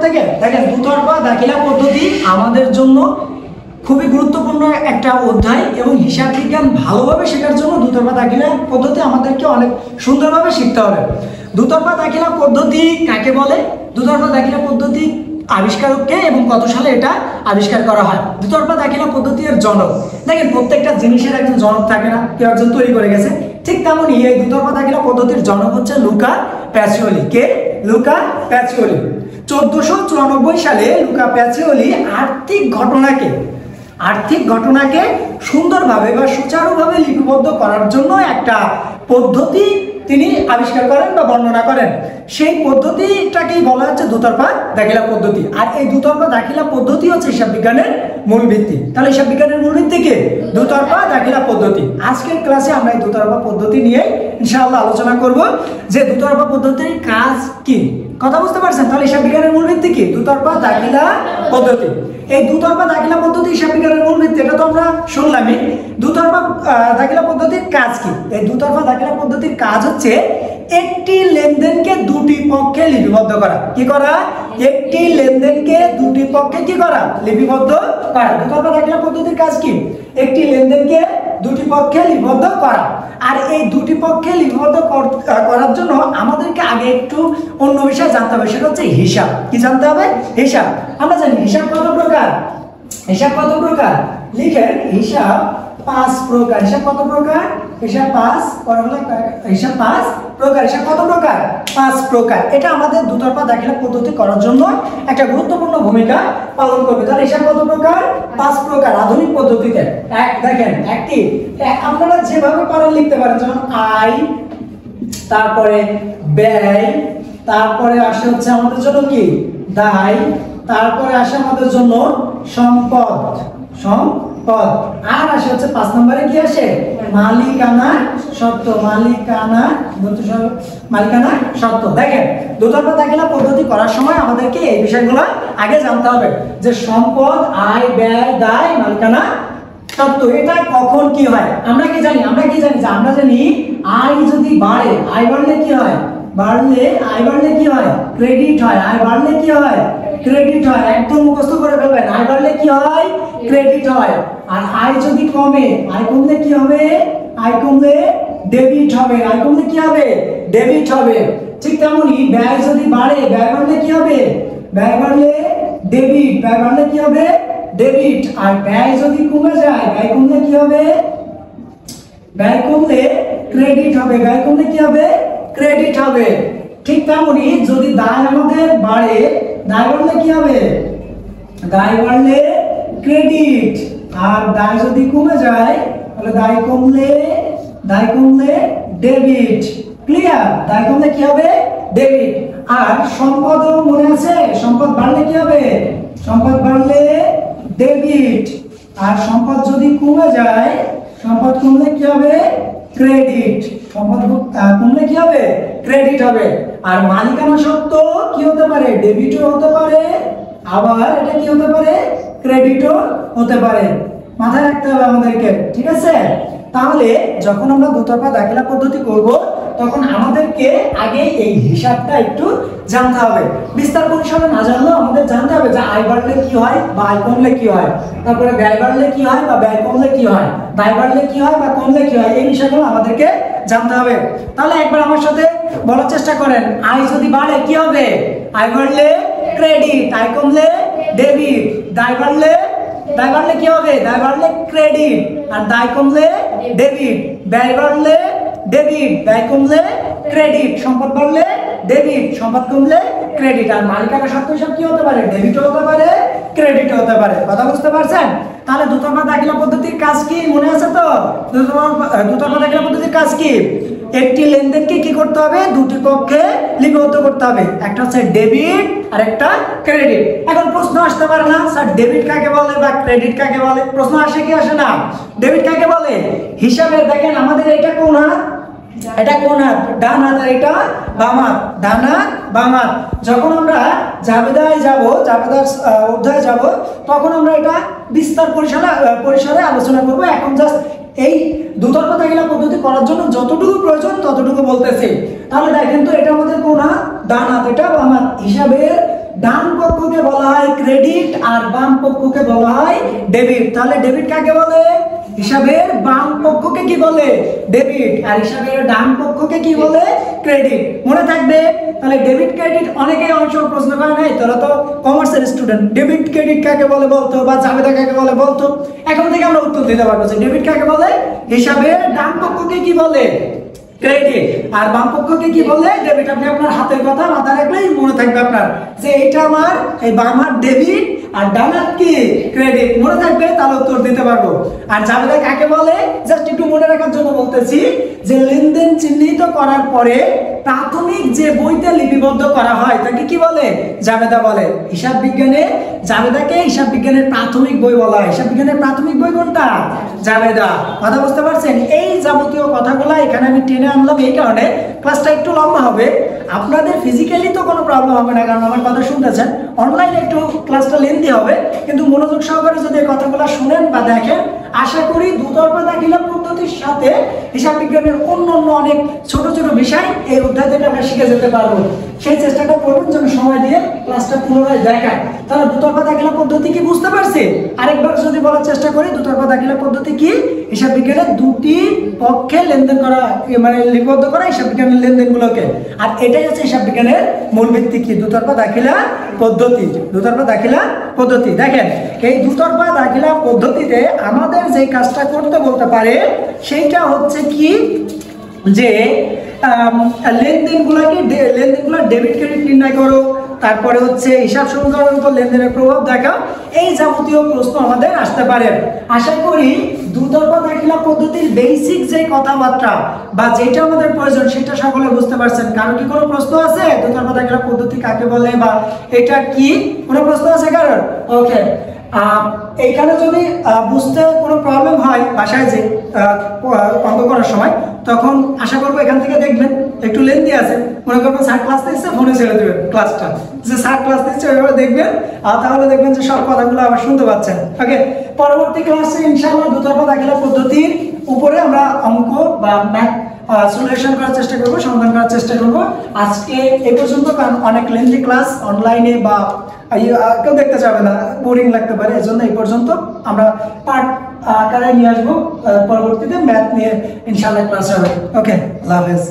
থেকে? দেখেন দুতরফা দাখিলা পদ্ধতি আমাদের জন্য খুবই গুরুত্বপূর্ণ একটা অধ্যায় এবং হিসাব বিজ্ঞান ভালোভাবে শেখার জন্য দুতরফা দাখিলা পদ্ধতি আমাদেরকে অনেক সুন্দরভাবে শিখতে হবে। দুতরফা দাখিলা পদ্ধতি কাকে বলে? দুতরফা দাখিলা পদ্ধতি আবিষ্কারককে এবং কত সালে এটা আবিষ্কার করা হয়? দুতরফা দাখিলা পদ্ধতির জনক, দেখেন প্রত্যেকটা জিনিসের একজন জনক থাকে না, কেউ একজন তৈরি করে গেছে, ঠিক তেমনই এই দুতরফা দাখিলা পদ্ধতির জনক হচ্ছে লুকা প্যাচিওলি। কে? লুকা প্যাচিওলি। 1494 সালে লুকা প্যাচিওলি আর্থিক ঘটনাকে সুন্দরভাবে বা সুচারুভাবে লিপিবদ্ধ করার জন্য একটা পদ্ধতি তিনি আবিষ্কার করেন বা বর্ণনা করেন। সেই পদ্ধতিটাকেই বলা হচ্ছে দুতরফা দাখিলা পদ্ধতি। আর এই দুতরফা দাখিলা পদ্ধতি হচ্ছে হিসাব বিজ্ঞানের মূল ভিত্তি। তাহলে হিসাব বিজ্ঞানের মূল ভিত্তি কি? দুতরফা দাখিলা পদ্ধতি। আজকের ক্লাসে আমরা এই দুতরফা পদ্ধতি নিয়ে ইনশাআল্লাহ আলোচনা করব যে দুতরফা পদ্ধতির কাজ কি। কথা বুঝতে পারছেন? তাহলে হিসাব বিজ্ঞানের মূল ভিত্তি কি? দুতরফা দাখিলা পদ্ধতি। এই দুতরফা দাখিলা পদ্ধতি হিসাব বিজ্ঞানের মূল ভিত্তি, এটা তো আমরা শুনলামই। দুতরফা দাখিলা পদ্ধতির কাজ কি? এই দুতরফা দাখিলা পদ্ধতির কাজ হচ্ছে একটি লেনদেনকে দুটি পক্ষে লিপিবদ্ধ করা। কি করা? একটি লেনদেনকে দুটি পক্ষে কি করা? লিপিবদ্ধ করা। দুতরফা দাখিলা পদ্ধতির কাজ কি? একটি লেনদেনকে দুটি পক্ষে লিপিবদ্ধ করা। আর এই দুটি পক্ষে লিপিবদ্ধ করার জন্য আমাদেরকে আগে একটু অন্য বিষয় জানতে হবে, সেটা হচ্ছে হিসাব। কি জানতে হবে? হিসাব। আমরা জানি হিসাব কত প্রকার? হিসাব কত প্রকার? লিখেন হিসাব 5 প্রকার। হিসাব কত প্রকার? হিসাব 5 হিসাব 5 প্রকার। হিসাব কত প্রকার? 5 প্রকার। এটা আমাদের দুতরফা দাখিলা পদ্ধতি করার জন্য একটা গুরুত্বপূর্ণ ভূমিকা পালন করবে। তাহলে হিসাব কত প্রকার? 5 প্রকার আধুনিক পদ্ধতিতে। দেখেন একটি আপনারা যেভাবে পারেন লিখতে পারেন, যেমন আয়, তারপরে ব্যয়, তারপরে আসে হচ্ছে আমাদের জন্য কি? দায়, তারপরে আসে আমাদের জন্য সম্পদ। আর আসে হচ্ছে 5 নম্বরে কি আসে? মালিকানা সত্ত্ব। মালিকানা সত্ত্ব। দেখেন দুতরফা দাখিলা পদ্ধতি করার সময় আমাদেরকে এই বিষয়গুলো আগে জানতে হবে যে সম্পদ, আয়, ব্যয়, দায়, মালিকানা সত্ত্ব এটা কখন কি হয়। আমরা কি জানি? আমরা জানি আয় যদি বাড়ে, আয় বাড়লে কি হয়? আয় বাড়লে কি হয়? ক্রেডিট হয়। আয় বাড়লে কি হয়? ক্রেডিট হয়। একদম মুখস্থ করে ফেলবেন। আয় বাড়লে কি হয়? ক্রেডিট হয়। আর আয় যদি কমে, আয় কমলে কি হবে? আয় কমলে ডেবিট হবে। আয় কমলে কি হবে? ডেবিট হবে। ঠিক তেমনি ব্যয় যদি বাড়ে, ব্যয় বাড়লে কি হবে? ব্যয় বাড়লে ডেবিট। ব্যয় বাড়লে কি হবে? ডেবিট। আর ব্যয় যদি কমে যায়, ব্যয় কমলে কি হবে? ব্যয় কমলে ক্রেডিট হবে। ব্যয় কমলে কি হবে? ক্রেডিট হবে। ঠিক তেমনি যদি দায় আমাদের বাড়ে, দায় বাড়লে কি হবে? দায় বাড়লে ক্রেডিট। আর দায় যদি কমে যায় তাহলে দায় কমলে ডেবিট। ক্লিয়ার? দায় কমলে কি হবে? ডেবিট। আর সম্পদও মনে আছে, সম্পদ বাড়লে কি হবে? সম্পদ বাড়লে ডেবিট। আর সম্পদ যদি কমে যায়, সম্পদ কমলে কি হবে? ক্রেডিট। সম্পদ কমলে কি হবে? ক্রেডিট হবে। আর মালিকানা সত্ত্ব কি হতে পারে? ডেবিটও হতে পারে, আবার এটা কি হতে পারে? ক্রেডিটও হতে পারে। মাথায় রাখতে হবে আমাদেরকে, ঠিক আছে? তাহলে যখন আমরা দুতরফা দাখিলা পদ্ধতি করব তখন আমাদেরকে আগে এই হিসাবটা একটু জানতে হবে। বিস্তার পরিসরে না জানলেও আমাদের জানতে হবে যে আয় বাড়লে কি হয় বা আয় কমলে কি হয়, তারপরে ব্যয় বাড়লে কি হয় বা ব্যয় কমলে কি হয়, দায় বাড়লে কি হয় বা কমলে কি হয়, এই বিষয়গুলো আমাদেরকে জানতে হবে। তাহলে একবার আমার সাথে বলার চেষ্টা করেন, আয় যদি বাড়ে কি হবে? আয় বাড়লে ক্রেডিট, আয় কমলে ডেবিট, দায় বাড়লে কি হবে? দায় বাড়লে ক্রেডিট, আর দায় কমলে ডেবিট, ব্যয় বাড়লে ডেবিট, ব্যয় কমলে ক্রেডিট, সম্পদ বাড়লে ডেবিট, সম্পদ কমলে ক্রেডিট। আর মালিকানা সত্ত্ব হিসাব কি হতে পারে? ডেবিটও হতে পারে, ক্রেডিটও হতে পারে। কথা বুঝতে পারছেন? তাহলে দুতরফা দাখিলা পদ্ধতির কাজ কি মনে আছে তো? দুতরফা দাখিলা পদ্ধতির কাজ কি? একটি লেনদেনকে কি করতে হবে? দুটি পক্ষে লিপিবদ্ধ করতে হবে। একটা হচ্ছে ডেবিট আর একটা ক্রেডিট। এখন প্রশ্ন আসতে পারে না, স্যার ডেবিট কাকে বলে বা ক্রেডিট কাকে বলে? প্রশ্ন আসে কি আসে না? ডেবিট কাকে বলে? হিসাবে দেখেন আমাদের এটা কোন হাত? এটা কোন হাত? ডান হাত। আর এটা বাম হাত। ডান হাত, বাম হাত। যখন আমরা জাবেদায় যাব, জাবেদার অধ্যায়ে যাব, তখন আমরা এটা বিস্তার পরিসরে আলোচনা করব। এখন জাস্ট এই দুতরফা দাখিলা পদ্ধতি করার জন্য যতটুকু প্রয়োজন ততটুকু বলতেছি। তাহলে দেখেন তো এটা আমাদের কোন হাত? ডান হাত। এটা বাম হাত। হিসাবের ডান পক্ষকে বলা হয় ক্রেডিট আর বাম পক্ষকে বলা হয় ডেবিট। তাহলে ডেবিট কাকে বলে? হিসাবের বাম পক্ষকে কি বলে? ডেবিট। আর হিসাবের ডান পক্ষকে কি বলে? ক্রেডিট। মনে থাকবে। তাহলে ডেবিট ক্রেডিট অনেকেই অনেক সময় প্রশ্ন করে নাই, তোরা তো কমার্সের স্টুডেন্ট, ডেবিট ক্রেডিট কাকে বলে বলতো, বা জাবেদা কাকে বলে বলতো। এখন থেকে আমরা উত্তর দিতে পারবো যে ডেবিট কাকে বলে, হিসাবের ডান পক্ষকে কি বলে? ক্রেডিট। আর বাম পক্ষকে কি বলে? ডেবিট। আপনি আপনার হাতের কথা মাথায় রাখলেই মনে থাকবে আপনার যে এটা আমার এই বাম হাত ডেবিট আর ডান হাত কি? ক্রেডিট। মনে থাকবে, তাহলে উত্তর দিতে পারবো। আর জাবেদা কাকে বলে? জাস্ট একটু মনে রাখার জন্য বলতেছি যে লেনদেন চিহ্নিত করার পরে প্রাথমিক যে বইতে লিপিবদ্ধ করা হয় তাকে কি বলে? জাবেদা বলে। হিসাব বিজ্ঞানে জাবেদাকে হিসাব বিজ্ঞানের প্রাথমিক বই বলা হয়। হিসাব বিজ্ঞানের প্রাথমিক বই কোনটা? জাবেদা। কথা বুঝতে পারছেন? এই যাবতীয় কথাগুলো এখানে আমি টেনে আনলাম এই কারণে ক্লাসটা একটু লম্বা হবে। আপনাদের ফিজিক্যালি তো কোনো প্রবলেম হবে না, কারণ আমার কথা শুনতেছেন। অনলাইনে একটু ক্লাসটা লেন্দি হবে, কিন্তু মনোযোগ সহকারে যদি এই কথাগুলো শুনেন বা দেখেন, আশা করি দুতরফা দাখিলা পদ্ধতির সাথে হিসাব বিজ্ঞানের অন্য অনেক ছোট ছোট বিষয় এই অধ্যায় থেকে আমরা শিখে যেতে পারবো। সেই চেষ্টাটা করবেন যেন সময় দিয়ে ক্লাসটা পুনরায় দেখায়। তাহলে দুতরফা দাখিলা পদ্ধতি কি বুঝতে পারছি? আরেকবার যদি বলার চেষ্টা করি, দুতরফা দাখিলা পদ্ধতি কি? হিসাব বিজ্ঞানের দুটি পক্ষে লেনদেন করা, মানে লিপিবদ্ধ করা হিসাব বিজ্ঞানের লেনদেনগুলোকে। আর এটাই হচ্ছে হিসাব বিজ্ঞানের মূল ভিত্তি কি? দুতরফা দাখিলা পদ্ধতি। দুতরফা দাখিলা পদ্ধতি। দেখেন, এই দুতরফা দাখিলা পদ্ধতিতে আমাদের যে কাজটা করতে বলতে পারে সেইটা হচ্ছে কি, যে লেনদেনগুলো ডেবিট ক্রেডিট নির্ণয় করো, তারপরে হচ্ছে হিসাব সমীকরণের উপর লেনদেনের প্রভাব দেখা, এই যাবতীয় প্রশ্ন আমাদের আসতে পারে। আশা করি দুতরফা দাখিলা পদ্ধতির বেসিক যে কথাবার্তা বা যেটা আমাদের প্রয়োজন সেটা সকলে বুঝতে পারছেন। কারো কি কোনো প্রশ্ন আছে? দুতরফা দাখিলা পদ্ধতি কাকে বলে বা এটা কি? কোনো প্রশ্ন আছে কারোর? ওকে। এইখানে যদি বুঝতে কোনো প্রবলেম হয় বাসায় যে অঙ্ক করার সময়, তখন আশা করবো এখান থেকে দেখবেন একটু লেন্দি আছে, মনে করবেন স্যার ক্লাস দিচ্ছে, ফোনে ছেড়ে দেবেন ক্লাসটা, যে স্যার ক্লাস দিচ্ছে ওইভাবে দেখবেন, আর তাহলে দেখবেন যে সব কথাগুলো আবার শুনতে পাচ্ছেন। ওকে, পরবর্তী ক্লাসে ইনশাআল্লাহ দুতরফা দাখিলা পদ্ধতির উপরে আমরা অঙ্ক বা ম্যাথ সলিউশন করার চেষ্টা করবো, সমাধান করার চেষ্টা করবো। আজকে এ পর্যন্ত, কারণ অনেক লেন্দি ক্লাস অনলাইনে বা কেউ দেখতে যাবে না, বোরিং লাগতে পারে, এজন্য এই পর্যন্ত। আমরা পার্ট আকারে নিয়ে আসবো, পরবর্তীতে ম্যাথ নিয়ে ইনশাআল্লাহ ক্লাস হবে। ওকে, আল্লাহ হাফেজ।